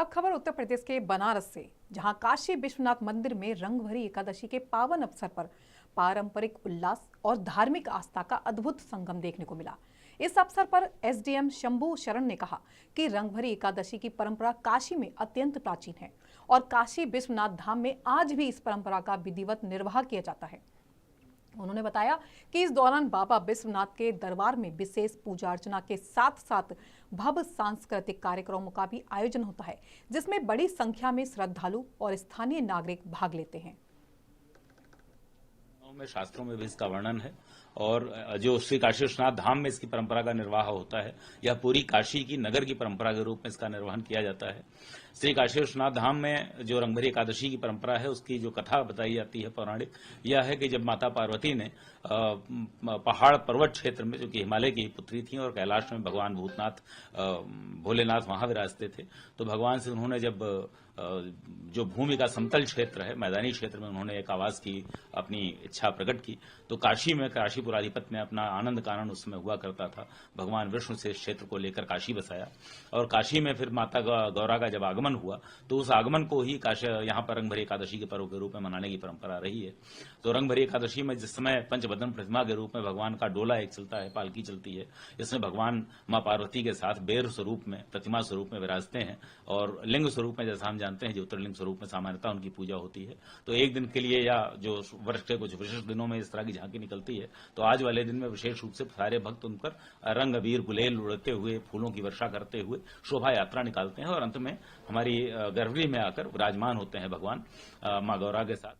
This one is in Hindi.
अब खबर उत्तर प्रदेश के बनारस से, जहां काशी विश्वनाथ मंदिर में रंगभरी एकादशी के पावन अवसर पर पारंपरिक उल्लास और धार्मिक आस्था का अद्भुत संगम देखने को मिला। इस अवसर पर एसडीएम शंभू शरण ने कहा कि रंगभरी एकादशी की परंपरा काशी में अत्यंत प्राचीन है और काशी विश्वनाथ धाम में आज भी इस परंपरा का विधिवत निर्वाह किया जाता है। उन्होंने बताया कि इस दौरान बाबा विश्वनाथ के दरबार में विशेष पूजा अर्चना के साथ साथ भव्य सांस्कृतिक कार्यक्रमों का भी आयोजन होता है, जिसमें बड़ी संख्या में श्रद्धालु और स्थानीय नागरिक भाग लेते हैं। में शास्त्रों में भी इसका वर्णन है और जो श्री काशी विश्वनाथ धाम में इसकी परंपरा का निर्वाह होता है, यह पूरी काशी की नगर की परंपरा के रूप में इसका निर्वहन किया जाता है। श्री काशी विश्वनाथ धाम में जो रंगभरी एकादशी की परंपरा है, उसकी जो कथा बताई जाती है पौराणिक, यह है कि जब माता पार्वती ने पहाड़ पर्वत क्षेत्र में, जो कि हिमालय की पुत्री थी और कैलाश में भगवान भूतनाथ भोलेनाथ वहां विराजते थे, तो भगवान से उन्होंने जब जो भूमि का समतल क्षेत्र है, मैदानी क्षेत्र में उन्होंने एक आवास की अपनी इच्छा प्रकट की, तो काशी में काशीपुराधिपत में अपना आनंद कानन उस समय हुआ करता था। भगवान विष्णु से इस क्षेत्र को लेकर काशी बसाया और काशी में फिर माता गौरा का जब आगमन हुआ, तो उस आगमन को ही काशी यहाँ पर रंगभरी एकादशी के पर्व के रूप में मनाने की परंपरा रही है। तो रंगभरी एकादशी में जिस समय पंचबदन प्रतिमा के रूप में भगवान का डोला एक चलता है, पालकी चलती है, इसमें भगवान मां पार्वती के साथ बेर स्वरूप में, प्रतिमा स्वरूप में विराजते हैं और लिंग स्वरूप में, जैसा हम जानते हैं, ज्योतिर्लिंग स्वरूप में सामान्यतः उनकी पूजा होती है। तो एक दिन के लिए या जो वर्ष के कुछ विशेष दिनों में इस तरह की झांकी निकलती है, तो आज वाले दिन में विशेष रूप से सारे भक्त उन पर रंग अबीर गुलेल उड़ते हुए, फूलों की वर्षा करते हुए शोभा यात्रा निकालते हैं और अंत में हमारी गर्भगृह में आकर विराजमान होते हैं भगवान मां गौरा के साथ।